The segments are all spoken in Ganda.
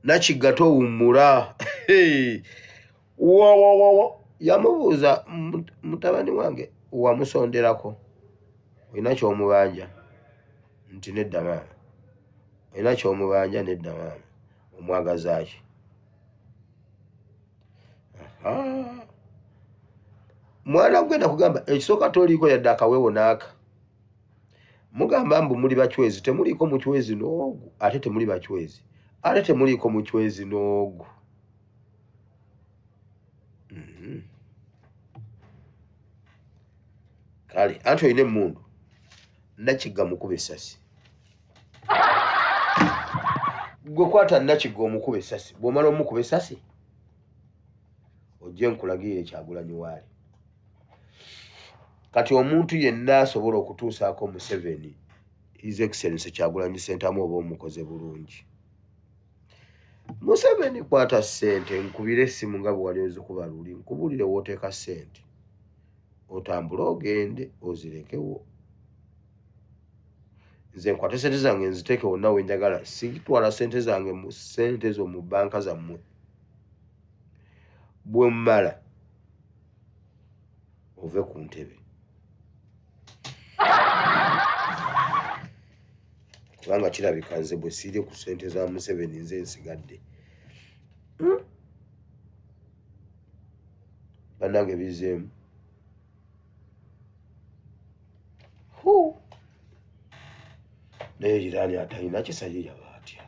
Nakigato wummula. Wa yamubuuza mutabani wange wamusonderako olina kyomubanja nti nedda maama olina kyomubanja nedda maama omwagazaaki mwana gwenda kugamba ekisooka toliiko yadde akaweewo n'aka mugamba mbu muli bachwezi temuliiko muchwezi n'ogu ate temuli bachwezi ate temuliiko muchwezi n'ogu kale anti olina emmundu Nakigga mukuba essasi gwe kwata Nakigga omukuba essasi bw'omala omukuba essasi ojje nkulagirire Kyagulanyi waali kati omuntu yenna asobola okutuusaako Museveni His Excellency Kyagulanyi Ssentamu oba omukoze bulungi Museveni kwata ssente nkubire essimu nga bwe wali ozikuba luli nkubulire wooteeka ssente otambule ogende ozirekewo nze nkwate ssente zange nziteekewo nawe njagala sitwala ssente zange mu ssente zo mu banka zammwe bwe mmala ove ku ntebe kubanga kirabika nze bwe siire ku ssente za Museveni nze nsigadde bannange bizeemu naye jirani atalina kisa ye yaba atya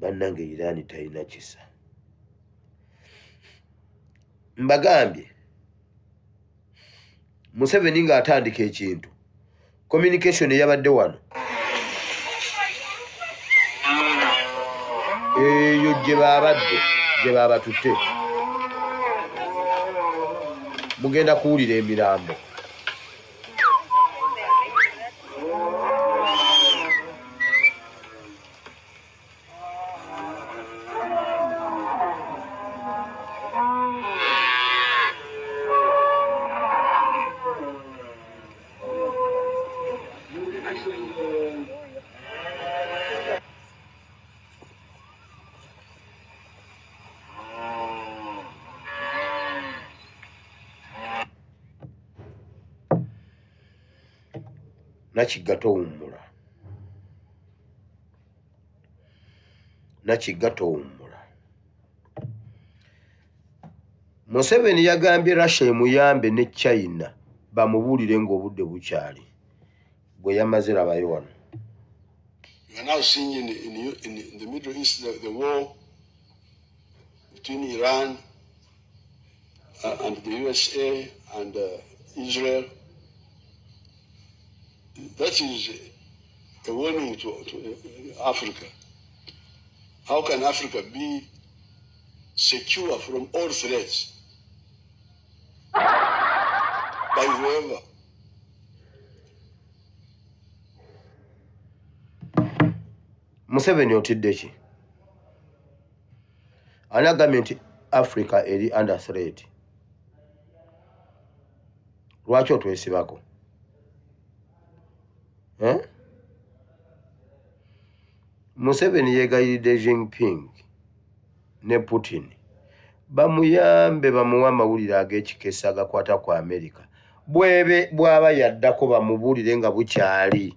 bannange jirani talina kisa mbagambye Museveni ng'atandika ekintu communication eyabadde wano eyo gye baabadde gye baabatutte mugenda kuwulira emirambo Nakigga towummula Nakigga towummula Museveni yagambye Russia emuyambe ne China bamubuulire ng'obudde bukyali bwe yamaze labayo wano You are now seeing in the Middle East the war between Iran and the USA and Israel. That is a warning to Africa. How can Africa be secure from all threats by whoever? Museveni otidde ki ani agambye nti Africa eri under threat lwaki otwesibako Museveni yeegayiridde Jinping ne Putin bamuyambe bamuwa amawulire ag'ekikesa agakwata ku America bw'aba yaddako bamubuulire nga bukyali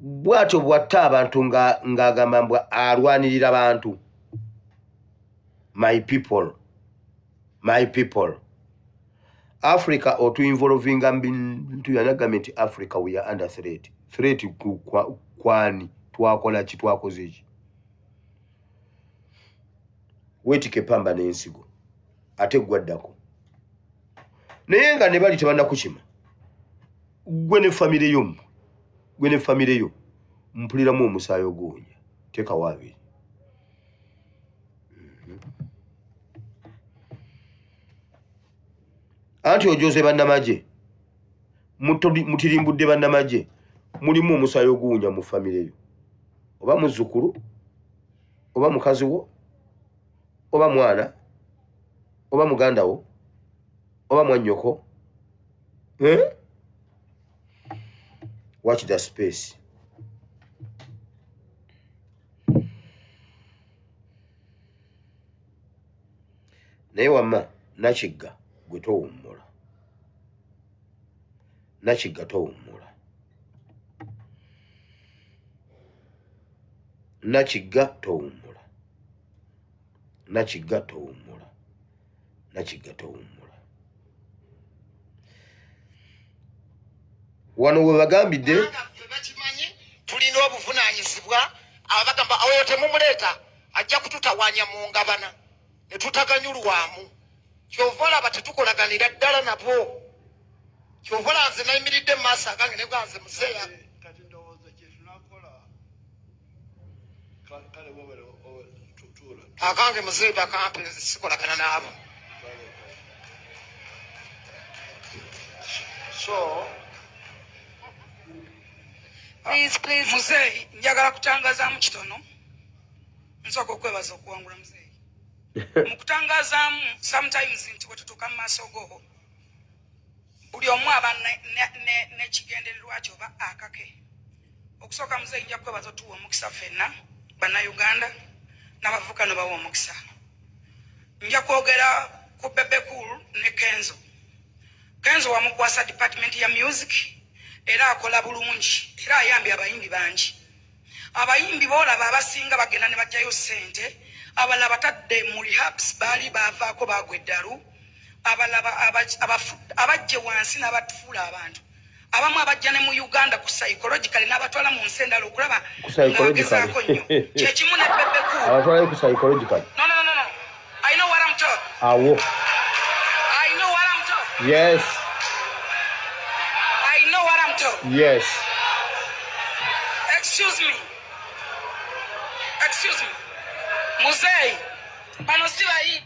bw'atyo bwatta abantu ng'agamba mbwa alwanirira abantu my people Africa otuinvolvinga mbintu yanagambye nti Africa we are under threat kwani twakola ki twakoze ki weetike pamba n'ensigo ate gwaddako naye nga ne bali tebannakukima gwe ne famire yo mpuliramu omusaayi oguwonya teekawo abiri anti ojoze bannamagye mutirimbudde bannamagye mulimu omusaayi oguwunya mu famire yo oba muzzukulu oba mukazi wo oba mwana oba muganda wo oba mwannyoko watch the space. Naye wamma Nakigga gwe towummula. Nakigga towummula. Nakigga towummula. Nakigga towummula. Nakigga towummula. Wano we bagambidde tulina obuvunaanyizibwa abagamba oyo temumuleeta ajja kututawaanya mu ngabana ne tutaganyulwamu kyova olaba tetukolaganira ddala nabo kyova ola nze nayimiridde mu maaso agange ne bwa nze muzeeya kati ndowooza kye tunakola kale wobere tutuula akange muzeeyi bakampe sikolagana naabo so please muzeeyi njagala kutangazaamu kitono nsooka okwebaza okuwangula muzeeyi mu kutangazaamu sometimes nti wetutuuka mu maaso go buli omu aba n'ekigendererwa kyo oba akake okusooka muzeeyi nja kwebaza otuwa omukisa ffenna bannayuganda n'abavukano bawa omukisa nja kwogera ku bebekulu ne kenzo wamukwasa department ya music era akola bulungi era ayambye abayimbi bangi abayimbi boolaba abasinga bagenda ne bajjayo ssente abalala batadde mu rehabs baali baavaako bagwa eddalu abalaba abajje wansi n'abatufuula abantu abamu abajja ne mu uganda ku psychological n'abatwala mu nsi endala okulaba ng'agezaako nnyo kyekimu ne bebekulu abatwalayo ku psychological. no I know what I'm talking. Awo. I know what I'm talking. Yes. I know what I'm talking. Yes. Excuse me. Muzeeyi bano si bayi.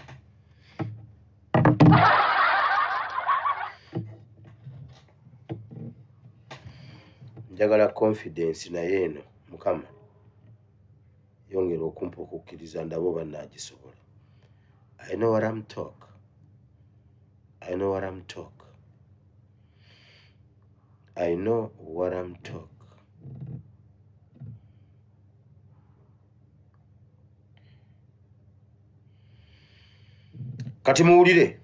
Njagala confidence naye eno Mukama yongera okumpa okukkiriza ndabo bannaagisobola. I know what I'm talking. I know what I'm talking. I know what I'm talking. Kati muwulire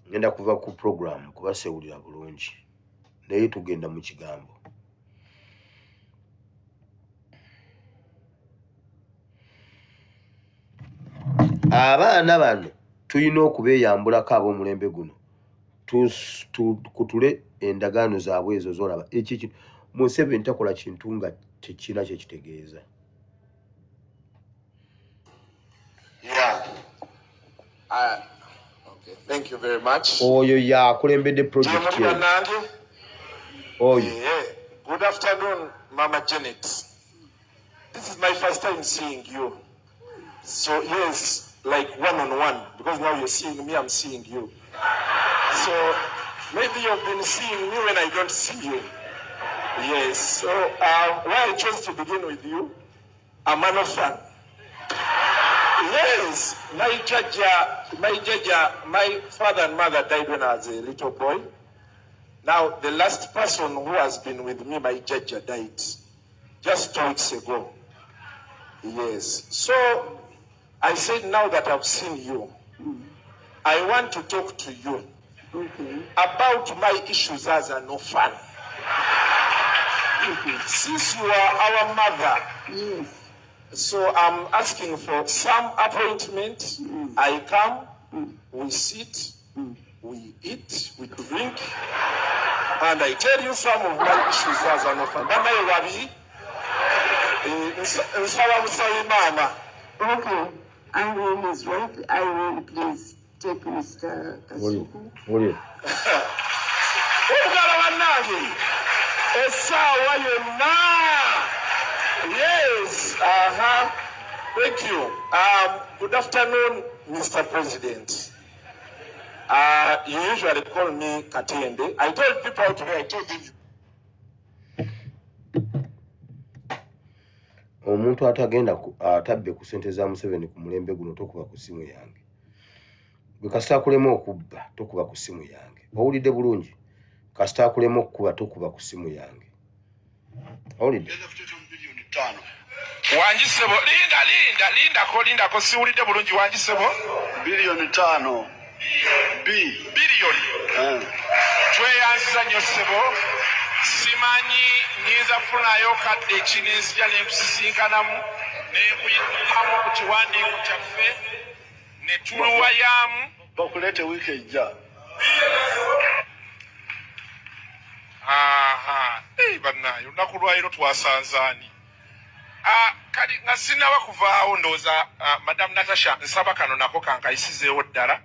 ngenda kuva ku program kubasewulira bulungi naye tugenda mu kigambo. Abaana bano tulina okubeeyambulako ab'omulembe guno kutule endagaano zaabwe ezo zolaba ekiki Museveni takola kintu nga tekina kyekitegeeza. Okay, thank you very much. Oyo yakulembedde project ye. Oyo. Good afternoon, Mama Janet. This is my first time seeing you. So yes, like one-on-one, because now you're seeing me, I'm seeing you. So maybe you've been seeing me when I don't see you. Yes, so why I chose to begin with you, I'm an orphan. Yes, my father and mother died when I was a little boy. Now, the last person who has been with me, my Jaja, died just 2 weeks ago. Yes, so I said now that I've seen you, I want to talk to you about my issues as an orphan. Since you are our mother, so I'm asking for some appointment. I come, we sit, we eat, we drink, and I tell you some of my issues as an orphan. Okay, I will is right. I will please take Mr. Kasuku. What are you? Yes, thank you. Good afternoon, Mr. President. You usually call me Katende. I told people today, I told you. Omuntu atagenda atabbe ku sente za Museveni ku mulembe guno tokuba ku simu yange. Bwe kasita kulema okubba tokuba ku simu yange. Owulidde bulungi? Kasita kulema okukuba tokuba ku simu yange. Owulidde? Wanjisebo linda ko siwulidde bulungi wanjisebo bilioni 5 billion. Tweyanziza nnyo ssebo. Simanyi nyinza kufunayo kadde kinenzija ne nkusisinkanamu ne nkuyitamu ku kiwandiiko kyaffe ne tuluwayamu bakulete wiki ejja. Bannaye olunaku lwaliro twasanzaani. Kati nga sinaba kuvaawo ndowooza Madamu Natasha nsaba kano nako kankayisizeewo ddala.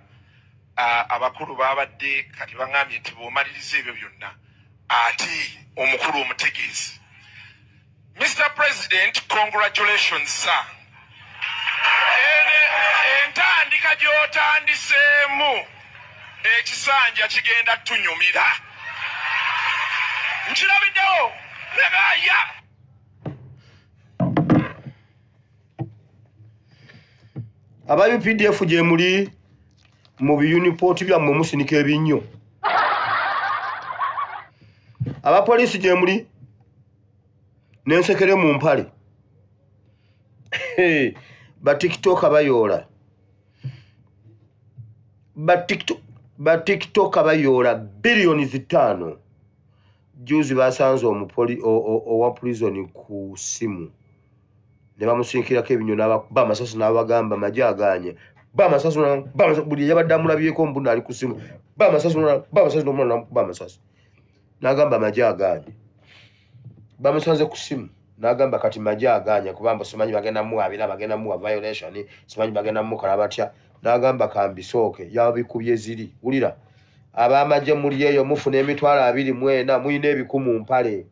Abakulu baabadde kati baŋŋambye nti bw'omaliriza ebyo byonna ate omukulu omutegeezi. Mr. President, congratulations, sir. Entandika gy'otandiseemu ekisanja kigenda tunyumira. Nkirabiddewo nebaaya. Aba UPDF gye muli mu biyunipooti byammwe musinika ebinnyo. Abapoliisi gye muli n'ensekere mu mpale. Batikitoka bayoola. Batikitoka bayoola bilioni 5. Juzi basanze owa prison ku simu. Ne bamusinkirako ebinyo n'abakuba amasasi n'abagamba amagye aganye. Bamasasi buli yabadde amulabyeko mbuna ali ku simu. Bamasasi n'omwana n'amukuba amasasi. N'agamba amagye aganye. Bamusanze ku simu. N'agamba kati magye aganye kubanga simanyi bagenda muwabira bagenda muwa violation. Simanyi bagenda mukola batya. N'agamba kambisooke yabikubye ziri. Wulira. Abamagye muli eyo mufuna emitwalo 24 muyina ebikumu mpale.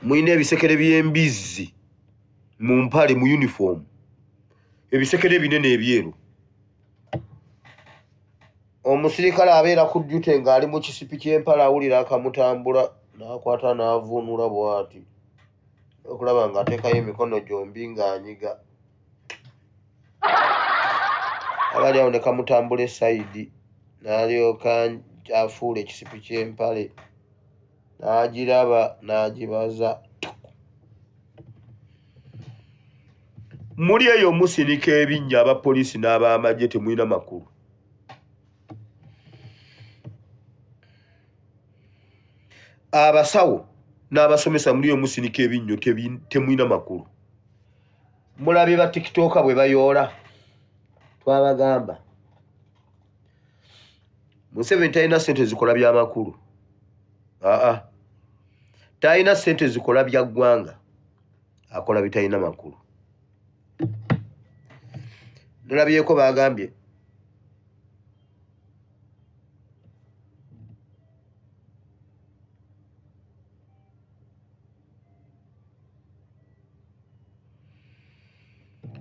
Muyina ebisekere by'embizi mu mpale mu uniform. Ebisekere binene ebyeru. Omusirikale abeera ku duty ng'ali mu kisipi ky'empale awulira akamutambula n'akwata n'avuunula bw'ati. Okulaba ng'ateekayo emikono gyombi ng'anyiga. Abali awo ne kamutambula esayidi n'alyoka afuula ekisipi ky'empale n'agiraba n'agibaza. Muli eyo musinika ebinnya abapoliisi n'abamagye temulina makulu. Abasawo n'abasomesa muli eyo musinika ebinnyo temulina makulu. Mulabye ba TikToka bwe bayoola. Twabagamba. Museveni talina ssente zikola by'amakulu. Talina ssente zikola bya ggwanga. Akola bitalina makulu. Nolabyeko bagambye.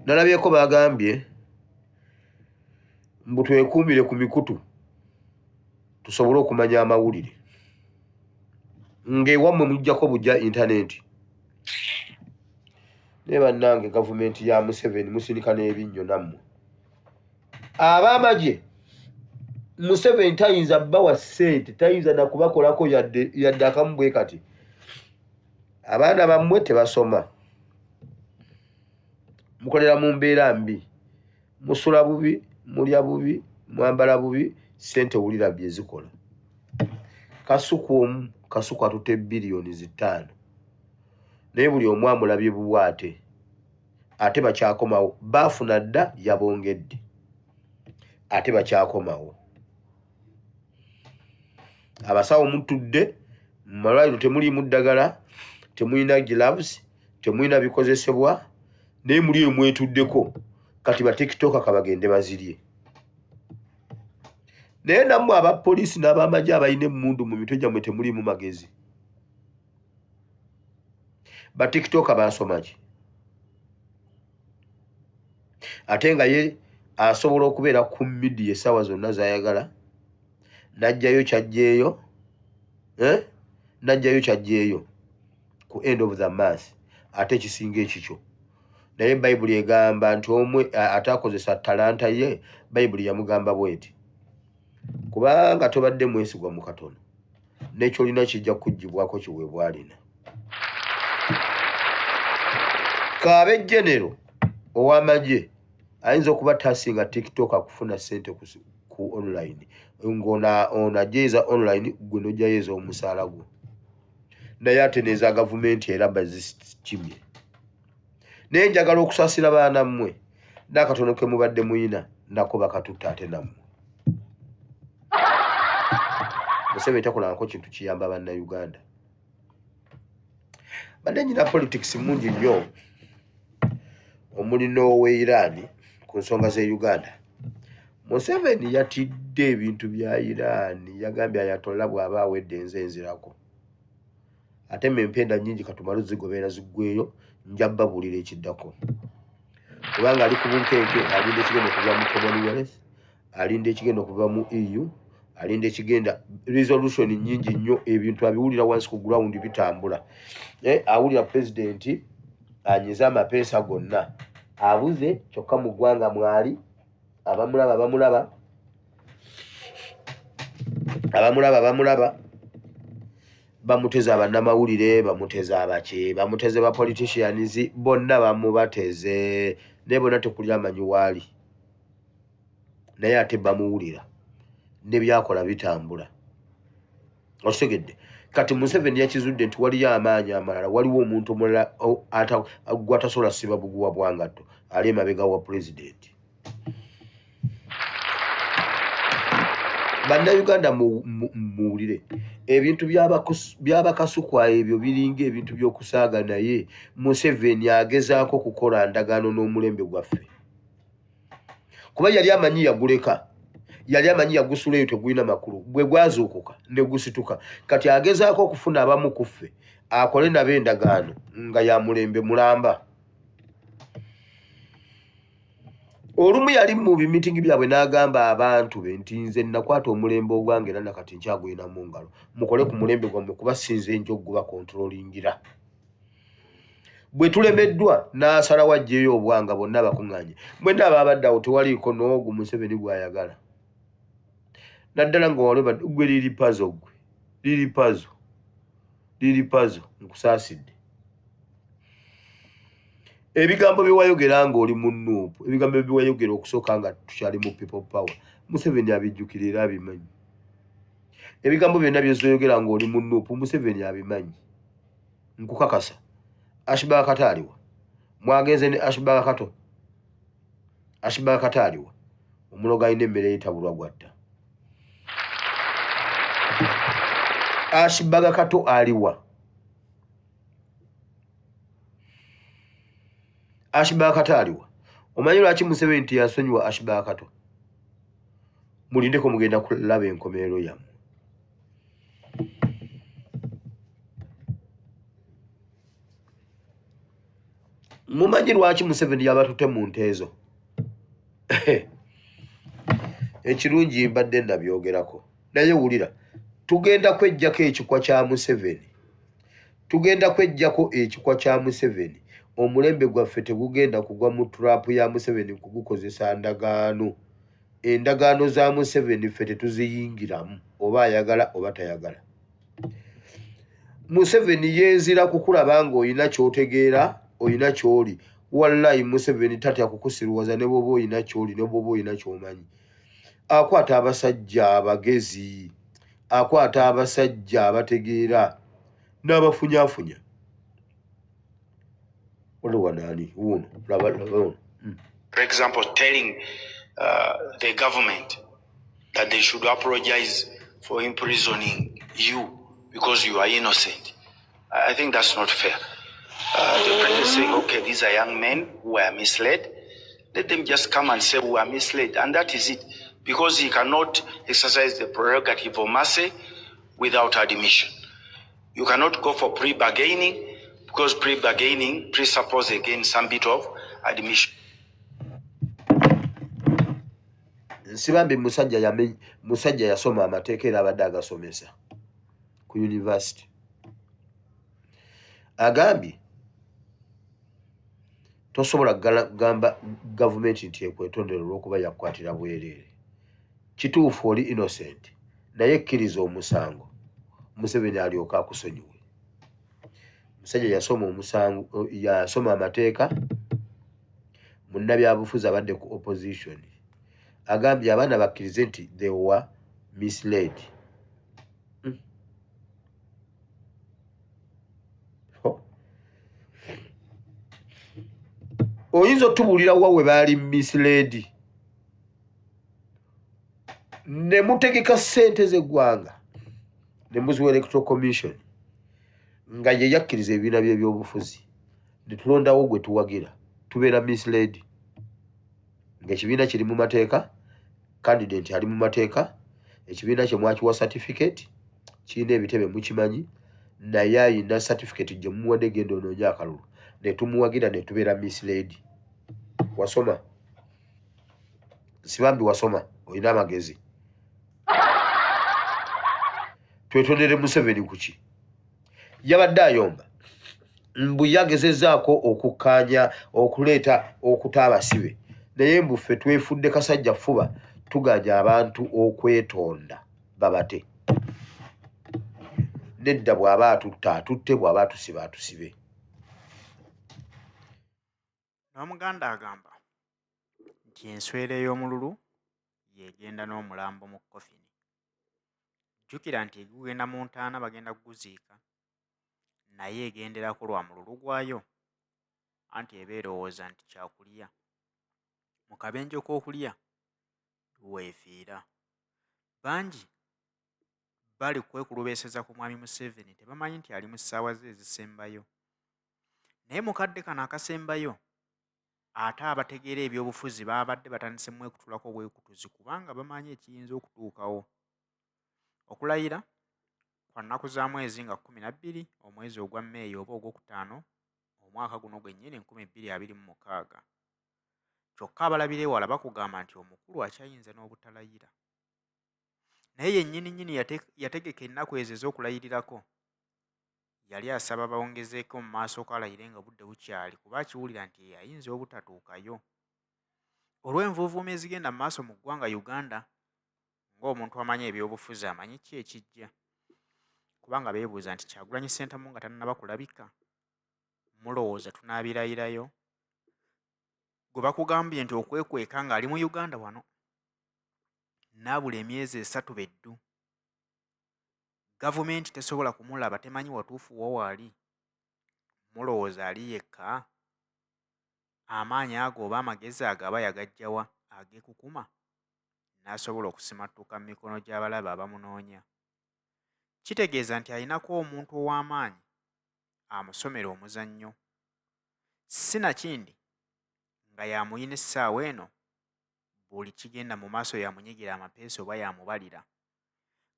Nalabyeko bagambye mbu twekuumire ku mikutu tusobole okumanya amawulire. Ng'ewammwe mujjako bujja intaneti. Ne bannange gavumenti ya Museveni musinika n'ebinnyo nammwe. Abamagye Museveni tayinza bawa ssente, tayinza na kubakolako yadde akamu bwe kati. Abaana bammwe tebasoma. Mukolera mu mbeera mbi. Musula bubi, mulya bubi, mwambala bubi, ssente wulira bye zikola. Kasuku omu, Kasuku atutte bilioni 5. Naye buli omu amulabye bubwate. Ate bakyakomawo. Baafuna dda yabongedde. Ate bakyakomawo. Abasawo mutudde, mu malwaliro temuliimu ddagala, temulina gloves, temulina bikozesebwa, naye muli eyo mwetuddeko. Kati ba TikToka kabagende bazirye. Naye nammwe abapoliisi n'abamagye abalina emmundu mu mitwe gyammwe temuliimu magezi. Ba TikToka basoma ki? Ate nga ye asobola okubeera ku media essaawa zonna z'ayagala n'ajjayo kyajjeeyo n'ajjayo kyajjeeyo ku end of the month ate ekisinga ekikyo. Naye bayibuli egamba nti omwe ataakozesa talanta ye bayibuli yamugamba bweti kubanga tobadde mwesigwa mu katono n'ekyolina kijja kuggyibwako kiweebwa alina. Kaabe genero ow'amagye ayinza okuba tasinga TikTok akufuna ssente ku online ng'ona ajeeza online gwe n'ojjayeeza omusaala gwo naye ate neeza gavumenti era bazikimye. Naye njagala okusaasira baana mmwe n'akatono ke mubadde muyina nako bakatutta ate nammwe. Museveni takolangako kintu kiyamba bannayuganda. Badde nyina politics mungi nnyo omuli n'owe Iran ku nsonga z'e Uganda. Museveni yatidde ebintu bya Iran yagambye Ayatollah bw'aba awedde nze nzirako. Ate empenda nnyingi katumalo zigobeera ziggweyo nja babuulira ekiddako. Kubanga ali ku bunkenke alinda ekigenda okuva mu Commonwealth, alinda ekigenda okuva mu EU, alinda ekigenda resolution nnyingi nnyo ebintu abiwulira wansi ku ground bitambula. Awulira president anyiza amapeesa gonna abuze kyokka mu ggwanga mwali abamulaba bamuteze abannamawulire bamuteze abaki bamuteze ba politicians bonna bamubateze naye bonna tekuli amanyi waali naye ate bamuwulira ne byakola bitambula. Okitegedde kati Museveni yakizudde nti waliyo amaanyi amalala waliwo omuntu omulala gwatasobola siba buguwa bwangatto ali emabega wa president. Bannayuganda muwulire ebintu by'abakasukwa ebyo biringa ebintu by'okusaaga naye Museveni agezaako kukola ndagaano n'omulembe gwaffe kuba yali amanyi yaguleka yali amanyi yagusula eyo tegulina makulu bwe gwazuukuka ne gusituka kati agezaako okufuna abamu ku ffe akole nabo endagaano nga ya mulembe mulamba. Olumu yali mu bimitingi byabwe n'agamba abantu be nti nze nakwata omulembe ogwange era nakati nkyagulina mu ngalo mukole ku mulembe gwammwe kuba sinze njo guba kontrolingira. Bwe tulemeddwa n'asalawo ajjeeyo obwanga bonna bakuŋŋaanye mwenna ababadde awo tewaliiko n'ogu Museveni gw'ayagala naddala nga waleba gwe liri pazo nkusaasidde. Ebigambo bye wayogera nga oli mu Nuupu ebigambo bye wayogera okusooka nga tukyali mu people power Museveni abijjukira era abimanyi. Ebigambo byonna byezoyogera nga oli mu Nuupu Museveni abimanyi nkukakasa. Ashibaka Kataliwa mwagenze ne Ashibaka Kataliwa omuloga alina emmere eyitabulwa gwatta. Ashibaka Kato aliwa Ashibaka Kataliwa omanyi lwaki Museveni nti yasonyiwa Ashibaka Kato? Mulindeko mugenda kulaba enkomerero yammwe. Mumanyi lwaki Museveni yabatute mu nteezo? Ekirungi mbadde nabyogerako naye wulira tugenda kwejjako ekikwa kya Museveni omulembe gwaffe tegugenda kugwa mu trap ya Museveni kugukozesa ndagaano. Endagaano za Museveni ffe tetuziyingiramu oba ayagala oba tayagala. Museveni yeezira kukulaba nga oyina ky'otegeera oyina ky'oli. Wallahi Museveni tatya kukusiruwaza ne bw'oba oyina ky'oli ne bw'oba oyina ky'omanyi. Akwata abasajja abagezi akwata abasajja abategeera n'abafunyaafunya. For example, telling the government that they should apologize for imprisoning you because you are innocent. I think that's not fair. The president is saying, okay, these are young men who were misled. Let them just come and say we were misled, and that is it. Because he cannot exercise the prerogative of mercy without admission. You cannot go for pre-bargaining because pre-bargaining presupposes again some bit of admission. Nsibambi musajja yasoma amateeka era abadde agasomesa ku university. Agambye tosobola gamba gavumenti nti ekwetondera olw'okuba yakukwatira bwereere. Kituufu oli innocent naye ekkiriza omusango Museveni alyoka akusonyiwe. Musajja yasoma amateeka, munnabyabufuzi abadde ku opposition agambye abaana bakkirize nti they were misled. Oyinza otubuulira wa we baali misled ne mutegeka ssente z'eggwanga ne muziwa electoral commission nga ye yakkiriza ebibiina by'ebyobufuzi ne tulondawo gwe tuwagira, tubeera misled ng'ekibiina kiri mu mateeka, candidate ali mu mateeka, ekibiina kye mwakiwa certificate, kirina ebitebe mukimanyi, naye ayina certificate gye mumuwadde genda onoonye akalulu, ne tumuwagira ne tubeera misled. Wasoma? Sibambi wasoma, olina amagezi. Twetondere Museveni kuki? Yabadde ayomba mbu yagezezaako okukkaanya okuleeta okuta abasibe, naye mbuffe twefudde kasajja fuba tuganya abantu okwetonda babate. Nedda bw'aba atutte atutte, bw'aba atusibe atusibe. N'omuganda agamba nti enswera ey'omululu yegenda n'omulambo mu kkofini. Jjukira nti egugenda mu ntaana bagenda kuguziika, naye egenderako lwa mululu gwayo, anti eba erowooza nti kyakulya. Mu kabenje k'okulya weefiira. Bangi bali kwekulubeeseza ku mwami Museveni tebamanyi nti ali mu ssaawa ze ezisembayo. Naye mukadde kano akasembayo ate abategeera ebyobufuzi baabadde batandise mwekutulako bwekutuzi kubanga bamanyi ekiyinza okutuukawo. Okulayira kwa nnaku za mwezi nga 12 omwezi ogwa Meeyi oba ogwokutaano omwaka guno gwennyini 2026. Kyokka abalabira ewala bakugamba nti omukulu akyayinza n'obutalayira. Naye yennyini yategeka ennaku ezo ez'okulayirirako. Yali asaba bawongezeeko mu maaso ko alayire nga budde bukyali kuba akiwulira nti ayinza obutatuukayo. Olw'envuuvuuma ezigenda mu maaso mu ggwanga Uganda, ng'omuntu amanyi ebyobufuzi amanyi ki ekijja. Kubanga beebuuza nti Kyagulanyi Ssentamu nga tannaba kulabika, mulowooza tunaabirayirayo? Gwe bakugambye nti okwekweka ng'ali mu Uganda wano. Naabula emyezi 3 beddu. Gavumenti tesobola kumulaba, temanyi watuufu wa waali. Mulowooza ali yekka? Amaanyi ago oba amagezi ago aba yagajjawa ag'ekukuma n'asobola okusimattuka mu mikono gy'abalabe abamunoonya. Kitegeeza nti alinako omuntu ow'amaanyi amusomera omuzannyo. Sinakindi nga yamuyina essaawa eno buli kigenda mu maaso yamunyigira amapeesa oba yamubalira.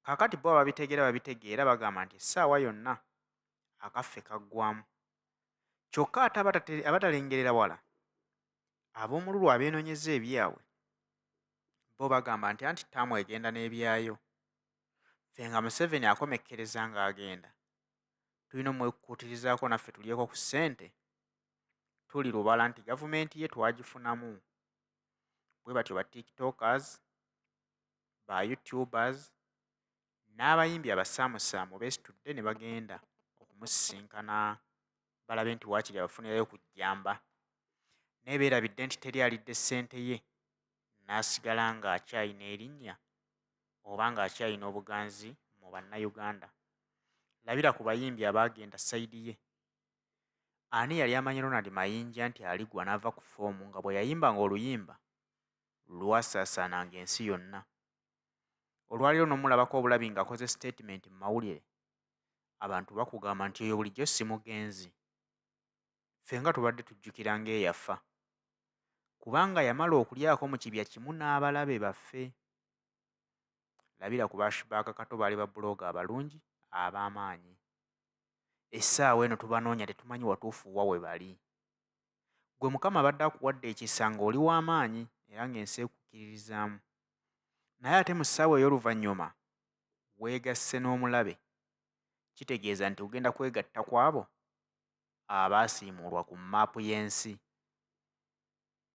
Kaakati bo babitegeera bagamba nti essaawa yonna akaffe kaggwamu. Kyokka ate abatalengerera wala, ab'omululu abeenoonyeza ebyabwe, bo bagamba nti anti ttaamu egenda n'ebyayo. Ffe nga Museveni akomekkereza ng'agenda, tulina omwekuutirizaako naffe tulyeko ku ssente. Tuli lubala nti gavumenti ye twagifunamu. Bwe batyo ba tiktokers, ba youtubers n'abayimbi abasaamusaamu beesitudde ne bagenda okumusisinkana balabe nti waakiri abafunirayo ku jjamba. Naye beerabidde nti teri alidde ssente ye n'asigala ng'akyayina erinnya oba ng'akyayina obuganzi mu bannayuganda. Labira ku bayimbi abaagenda sayidi ye. Ani yali amanyi Ronald Mayinja nti aligwa n'ava ku ffoomu nga bwe yayimbanga oluyimba lwasaasaananga ensi yonna. Olwaliro n'omulabako obulabi ng'akoze statement mu mawulire, abantu bakugamba nti oyo bulijjo si mugenzi. Ffe nga tubadde tujjukira ng'eyafa, kubanga yamala okulyako mu kibya kimu n'abalabe baffe. Labira ku Bashbaaka Kato baali babbulooga abalungi ab'amaanyi. Essaawa eno tubanoonya tetumanyi watuufu wa we bali. Gwe Mukama abadde akuwadde ekisa ng'oli w'amaanyi era ng'ensi ekukkiririzaamu. naye ate mu ssaawa ey'oluvannyuma weegasse n'omulabe kitegeeza nti ogenda kwegatta ku abo abaasiimulwa ku maapu y'ensi